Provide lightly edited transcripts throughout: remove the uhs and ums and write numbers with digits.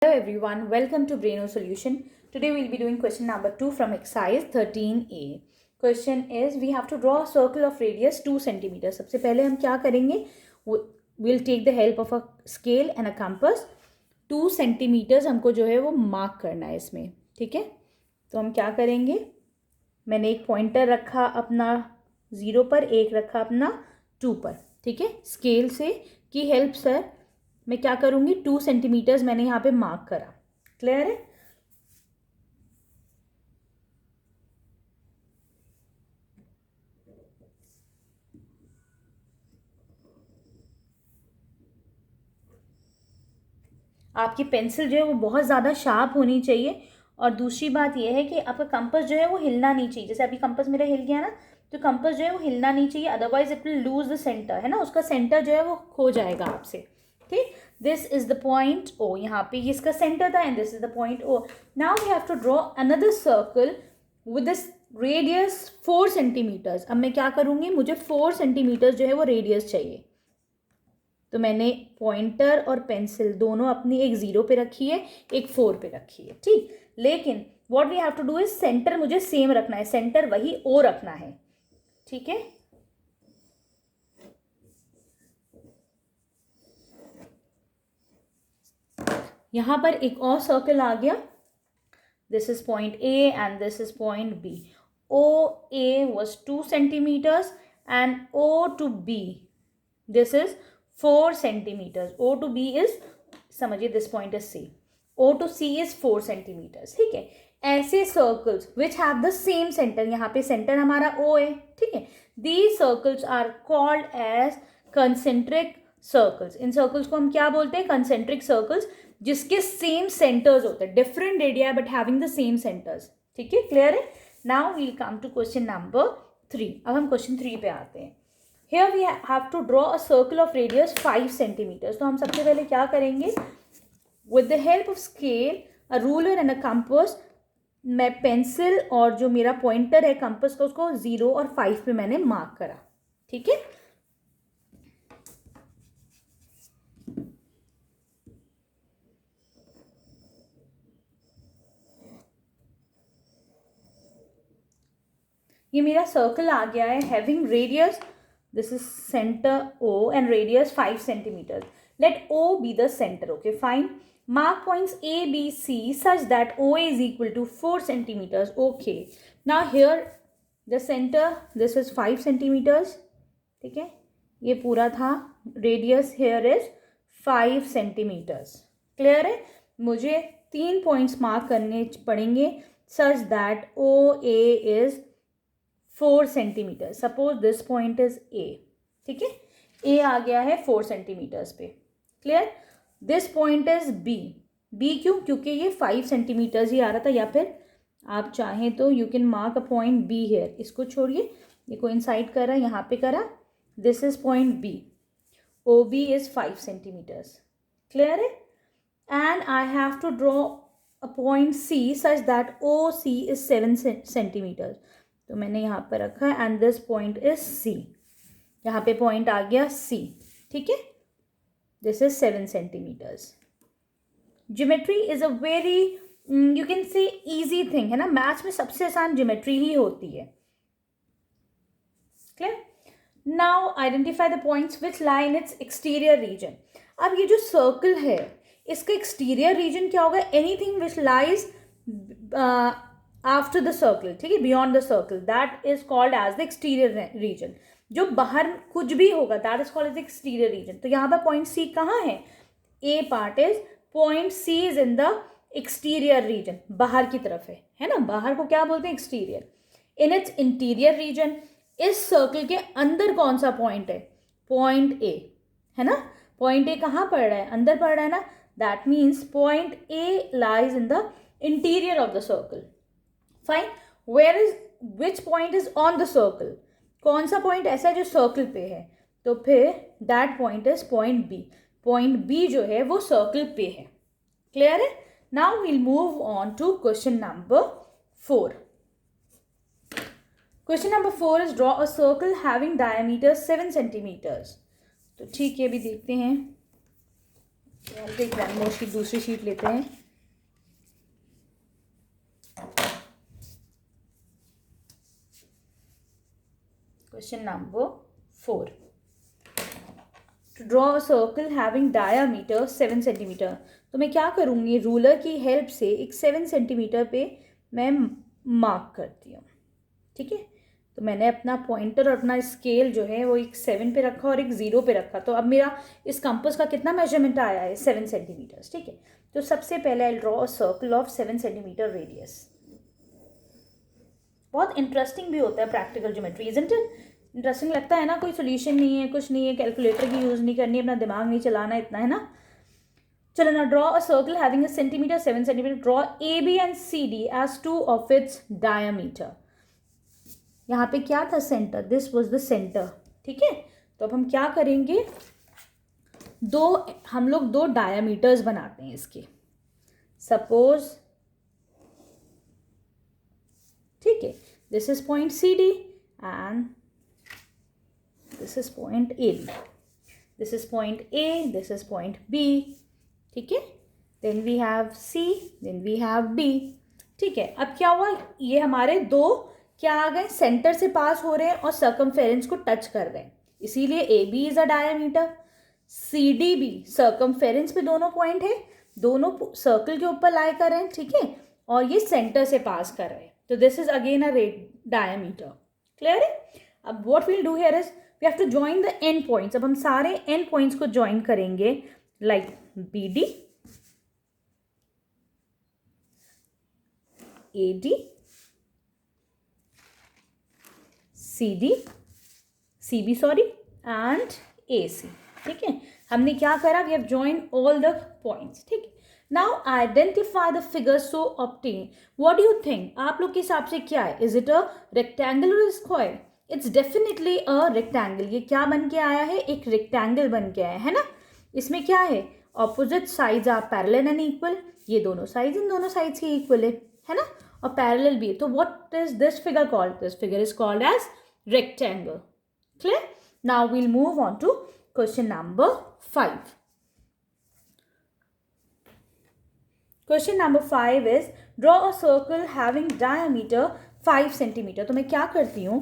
Hello everyone, welcome to Braino Solution. Today we'll be doing question number 2 from exercise 13a. Question is we have to draw a circle of radius 2 cm. सबसे पहले हम क्या करेंगे? We'll take the help of a scale and a compass. 2 cm हमको जो है वो mark करना है इसमें, ठीक है? तो हम क्या करेंगे? मैंने एक पॉइंटर रखा अपना 0 पर, एक रखा अपना 2 पर, ठीक है? स्केल से की हेल्प सर मैं क्या करूँगी, 2 सेंटीमीटर्स मैंने यहाँ पे मार्क करा. क्लियर है? आपकी पेंसिल जो है वो बहुत ज़्यादा शार्प होनी चाहिए. और दूसरी बात यह है कि आपका कंपास जो है वो हिलना नहीं चाहिए. जैसे अभी कंपास मेरा हिल गया ना, तो कंपास जो है वो हिलना नहीं चाहिए, otherwise it will lose the centre, है ना? उसका सेंटर जो है वो खो जाएगा आपसे. ठीक, this is the point O. यहाँ पे ये इसका सेंटर था and this is the point O. Now we have to draw another circle with this radius 4 centimetres. अब मैं क्या करूँगी, मुझे 4 सेंटीमीटर्स जो है वो रेडियस चाहिए. तो मैंने पॉइंटर और पेंसिल दोनों अपनी एक 0 पे रखी है, एक 4 पे रखी है. ठीक, लेकिन what we have to do is centre मुझे सेम रखना है, सेंटर वही ओ रखना है. ठीक है, यहां पर एक और सर्कल आ गया. This is point A and this is point B. O A was 2 centimetres and O to B this is 4 centimetres. O to B is, समझिए this point is C. O to C is 4 centimetres. ठीक है, ऐसे circles which have the same centre, यहाँ पे centre हमारा O है. ठीक है, these circles are called as concentric circles. इन सर्कल्स को हम क्या बोलते हैं? कंसेंट्रिक सर्कल्स, जिसके सेम सेंटर्स होते हैं, different radii but having the same centres. ठीक है, क्लियर है? Now we'll come to question number 3. अब हम क्वेश्चन 3 पे आते हैं. Here we have to draw a circle of radius 5 centimeters. तो हम सबसे पहले क्या करेंगे? With the help of scale, a ruler and a compass, मैं पेंसिल और जो मेरा पॉइंटर है कंपास का, उसको 0 और 5 पे मैंने मार्क करा. ठीक है, ये मेरा सर्कल आ गया है having radius, this is center O and radius 5 centimeters. Let O be the center. Okay, fine. Mark points A, B, C such that OA is equal to 4 centimeters. Okay. Now here the center, this is 5 centimeters. ठीक है, ये पूरा था. Radius here is 5 centimeters. Clear है? मुझे 3 points mark करने पड़ेंगे such that OA is 4 centimetre. Suppose this point is A. ठीक है, ए आ गया है 4 सेंटीमीटर्स पे. Clear? This point is B. B क्यों? क्योंकि ये 5 सेंटीमीटर्स ही आ रहा था. या फिर आप चाहें तो you can mark a point be here. इसको छोड़िए, ये कोइंसाइड कर रहा है, यहाँ पे करा. This is point B. O B is 5 centimetres. Clear है? And I have to draw a point C such that O C is 7 centimetres. तो मैंने यहाँ पर रखा है and this point is C. यहाँ पे पॉइंट आ गया सी. ठीक है, this is 7 centimetres. Geometry is a very, you can say easy thing, है ना? मैथ्स में सबसे आसान ज्योमेट्री ही होती है. Clear? Now identify the points which lie in its exterior region. अब ये जो सर्कल है, इसका एक्सटीरियर रीजन क्या होगा? Anything which lies after the circle. ठीक है, beyond the circle, that is called as the exterior region. जो बाहर कुछ भी होगा that is called as exterior region. तो यहाँ पर पॉइंट सी कहाँ है? A part is, point C is in the exterior region, बाहर की तरफ है ना? बाहर को क्या बोलते हैं? Exterior. In its interior region, इस सर्कल के अंदर कौन सा पॉइंट है? पॉइंट ए, है ना? पॉइंट ए कहाँ पड़ रहा है? अंदर पड़ रहा है ना? That means point A lies in the interior of the circle. Fine. Where is, which point is on the circle? कौन सा पॉइंट ऐसा है जो सर्कल पे है? तो फिर that point is point B. Point B जो है वो सर्कल पे है. क्लियर है? Now we'll move on to question number 4. Question number 4 is draw a circle having diameter 7 centimetres. तो ठीक है, अभी देखते हैं. यार एक रैंडम शीट, दूसरी शीट लेते हैं. Question number 4. To draw a circle having diameter 7 centimetre. तो मैं क्या करूँगी, रूलर की हेल्प से एक 7 सेंटीमीटर पे मैं मार्क करती हूँ. ठीक है, तो मैंने अपना पॉइंटर और अपना स्केल जो है वो एक 7 पे रखा और एक 0 पे रखा. तो अब मेरा इस कंपास का कितना मेजरमेंट आया है, 7 सेंटीमीटर्स. ठीक है, तो सबसे पहले I draw a circle of 7 centimetre radius. बहुत इंटरेस्टिंग भी होता है practical geometry, isn't it? Interesting लगता है ना. कोई सोल्यूशन नहीं है, कुछ नहीं है, कैलकुलेटर की यूज़ नहीं करनी, अपना दिमाग नहीं चलाना, इतना है ना. चलो ना, draw a circle having a centimetre 7 centimetre. Draw A B and C D as 2 of its diameter. यहाँ पे क्या था, centre. This was the centre. ठीक है, तो अब हम क्या करेंगे, हम लोग दो डायामीटर्स बनाते हैं इसके. सपोज, ठीक है, this is point C D and this is point A B. This is point A, this is point B. ठीक है, then we have C, then we have D. ठीक है, अब क्या हुआ, ये हमारे दो क्या आ गए, सेंटर से पास हो रहे हैं और सर्कमफेरेंस को टच कर रहे हैं, इसीलिए A B is a diameter. C D भी सर्कमफेरेंस पे दोनों पॉइंट है, दोनों सर्कल के ऊपर लाई कर रहे हैं. ठीक है, और ये सेंटर से पास कर रहे हैं, तो this is again a diameter. Clear है? अब what will do here is we have to join the end points. अब हम सारे एंड पॉइंट्स को ज्वाइन करेंगे, like B D, A D, C D, C B sorry, and A C. ठीक है, हमने क्या करा, we have join all the points. ठीक है, now identify the figures so obtain. What do you think, आप लोग के हिसाब से क्या है, इज इट अ रेक्टेंगल और square? It's definitely a rectangle. ये क्या बन के आया है, एक रेक्टेंगल बन के आया है ना. इसमें क्या है, opposite sides are parallel and equal. ये दोनों साइड्स इन दोनों साइड्स के इक्वल है ना, और पैरेलल भी है. तो what is this figure called, this figure is called as rectangle. Clear? Now we'll move on to question number 5. Question number 5 is draw a circle having diameter 5 centimeter. तो मैं क्या करती हूँ,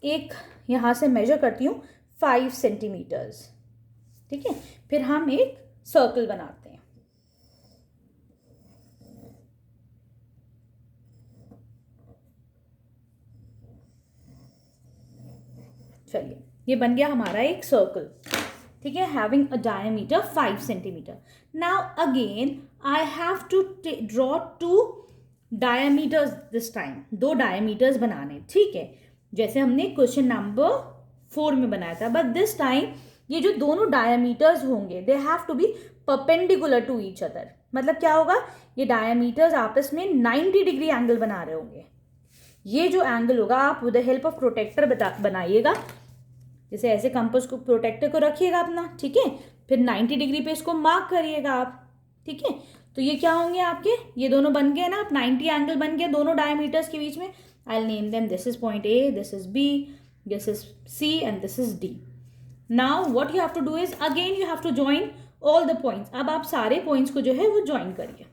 एक यहाँ से मेजर करती हूँ 5 सेंटीमीटर्स. ठीक है, फिर हम एक सर्कल बनाते हैं. चलिए, ये बन गया हमारा एक सर्कल. ठीक है, having a diameter 5 centimetre. Now again I have to draw 2 diameters this time. 2 diameters बनाने. ठीक है, जैसे हमने क्वेश्चन नंबर 4 में बनाया था, बट दिस टाइम ये जो दोनों डायमीटर्स होंगे they have to be perpendicular to each other. मतलब क्या होगा, ये डायमीटर्स आपस में 90 डिग्री एंगल बना रहे होंगे. ये जो एंगल होगा आप with the help of protractor बनाइएगा. जैसे ऐसे कंपास को, प्रोटेक्टर को रखिएगा अपना. ठीक है, फिर 90 डिग्री पे इसको मार्क करिएगा आप. ठीक है, तो ये क्या होंगे आपके, ये दोनों बन गए ना, आप 90 एंगल बन गया दोनों डायमीटर्स के बीच में. I will name them, this is point A, this is B, this is C and this is D. Now what you have to do is again you have to join all the points. अब आप सारे points को जो है वो join करिए.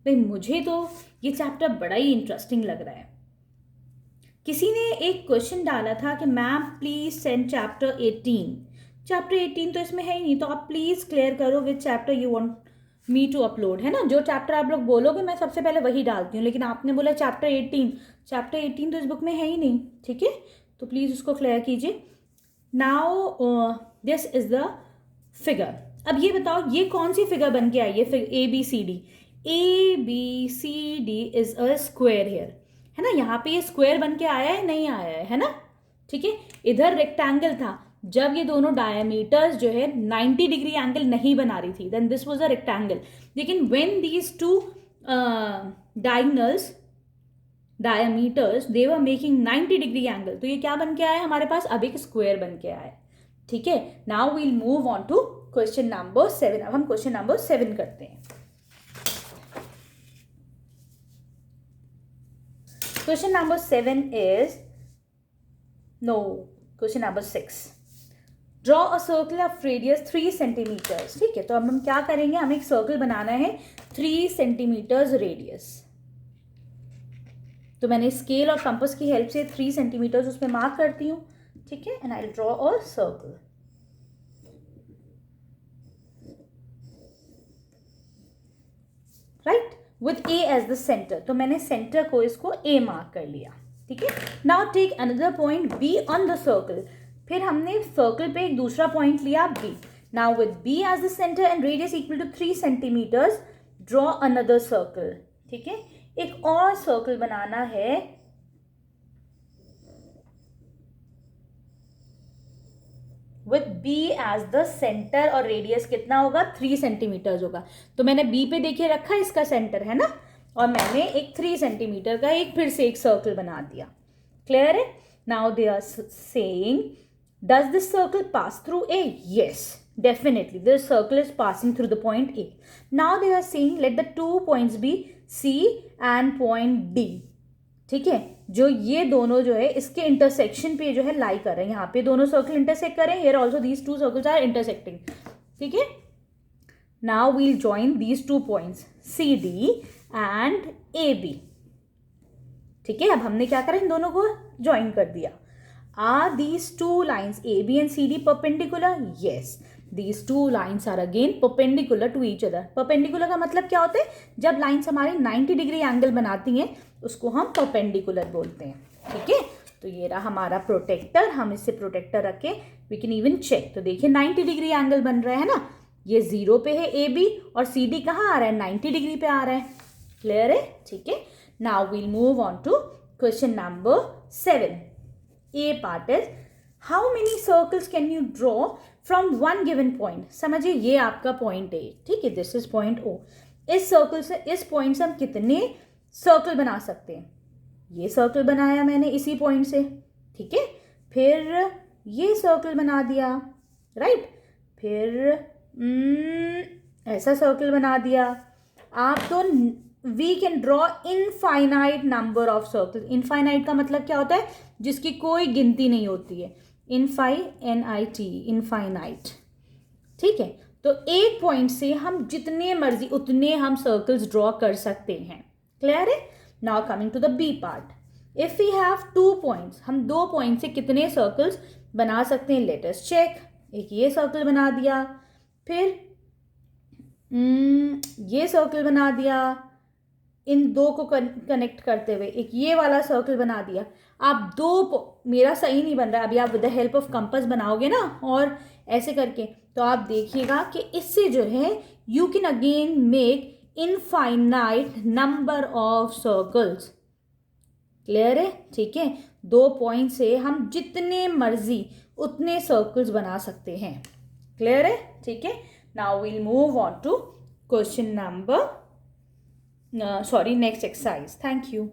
भाई मुझे तो ये चैप्टर बड़ा ही इंटरेस्टिंग लग रहा है. किसी ने एक क्वेश्चन डाला था कि ma'am please send chapter 18. Chapter 18 तो इसमें है ही नहीं, तो आप प्लीज क्लियर करो which chapter you want me to upload. है ना, जो चैप्टर आप लोग बोलोगे मैं सबसे पहले वही डालती हूँ, लेकिन आपने बोला चैप्टर 18. चैप्टर 18 तो इस बुक में है ही नहीं. ठीक है, तो प्लीज उसको क्लियर कीजिए. Now this is the figure. अब ये बताओ ये कौन सी फिगर बन के आई है, A B C D. A B C D is a square here. है ना, यहाँ पे ये स्क्वायर बन के आया है, नहीं आया है ना. ठीक है, इधर रेक्टेंगल था जब ये दोनों डायमीटर्स जो है 90 डिग्री एंगल नहीं बना रही थी, then this was a rectangle. लेकिन when these two diagonals diameters they were making 90 degree angle, तो ये क्या बन के आया हमारे पास, अब एक स्क्वायर बन के आया. ठीक है, now we'll move on to question number 7. अब हम क्वेश्चन नंबर 7 करते हैं. Question number 7 is, no, question number 6. Draw a circle of radius 3 centimeters. ठीक है, तो अब हम क्या करेंगे, हमें एक सर्कल बनाना है 3 सेंटीमीटर्स रेडियस. तो मैंने स्केल और कंपास की हेल्प से 3 सेंटीमीटर्स उसमें मार्क करती हूँ. ठीक है, and I will draw a circle. Right, with A as the centre. तो मैंने सेंटर को इसको ए मार्क कर लिया. ठीक है, now take another point B on the circle. फिर हमने सर्कल पे एक दूसरा पॉइंट लिया B. Now with B as the centre and radius equal to 3 centimetres, draw another circle. ठीक है, एक और सर्कल बनाना है. With B as the centre और रेडियस कितना होगा, 3 सेंटीमीटर्स होगा. तो मैंने बी पे देखिए रखा, इसका सेंटर है ना, और मैंने एक 3 सेंटीमीटर का एक फिर से एक सर्कल बना दिया. क्लियर है? Now they are saying, does this circle pass through A? Yes, definitely this circle is passing through the point A. Now they are saying let the 2 points be C and point D. ठीक है, जो ये दोनों जो है इसके intersection पे जो है लाई कर रहे हैं. यहाँ पे दोनों सर्कल इंटरसेक्ट कर रहे हैं. Here also these 2 circles are intersecting. ठीक है, now we'll join these 2 points CD and AB. ठीक है, अब हमने क्या करा, इन दोनों को ज्वाइन कर दिया. Are these 2 lines AB and CD perpendicular? Yes, these 2 lines are again perpendicular to each other. Perpendicular का मतलब क्या होता है, जब लाइन्स हमारी 90 डिग्री एंगल बनाती हैं उसको हम परपेंडिकुलर बोलते हैं. ठीक है, तो ये रहा हमारा प्रोटेक्टर. हम इससे प्रोटेक्टर रख के वी कैन इवन चेक. तो देखिए 90 डिग्री एंगल बन रहा है ना, ये 0 पे है AB और CD कहाँ आ रहा है, 90 डिग्री पे आ रहा है. क्लियर है? ठीक है, now we'll move on to question number 7. A part is, how many circles can you draw from one given point? समझिए ये आपका पॉइंट है. ठीक है, दिस इज पॉइंट O. इस सर्कल से, इस पॉइंट से हम कितने सर्कल बना सकते हैं. ये सर्कल बनाया मैंने इसी पॉइंट से. ठीक है, फिर ये सर्कल बना दिया. राइट, फिर ऐसा सर्कल बना दिया. आप तो we can draw infinite number of circle. Infinite का मतलब क्या होता है, जिसकी कोई गिनती नहीं होती है. NIT, infinite. ठीक है, तो एक पॉइंट से हम जितने मर्जी उतने हम सर्कल्स ड्रॉ कर सकते हैं. क्लियर है? Now coming to the B part. If we have 2 points, हम 2 पॉइंट से कितने सर्कल्स बना सकते हैं. Let us check. एक ये सर्कल बना दिया, फिर ये सर्कल बना दिया, इन 2 को कनेक्ट करते हुए एक ये वाला सर्कल बना दिया. आप 2, मेरा सही नहीं बन रहा, अभी आप with the help of compass बनाओगे ना और ऐसे करके, तो आप देखिएगा कि इससे जो है you can again make infinite number of circles. Clear है? ठीक है, 2 पॉइंट से हम जितने मर्जी उतने सर्कल्स बना सकते हैं. क्लियर है? ठीक है, now we'll move on to question number next exercise. Thank you.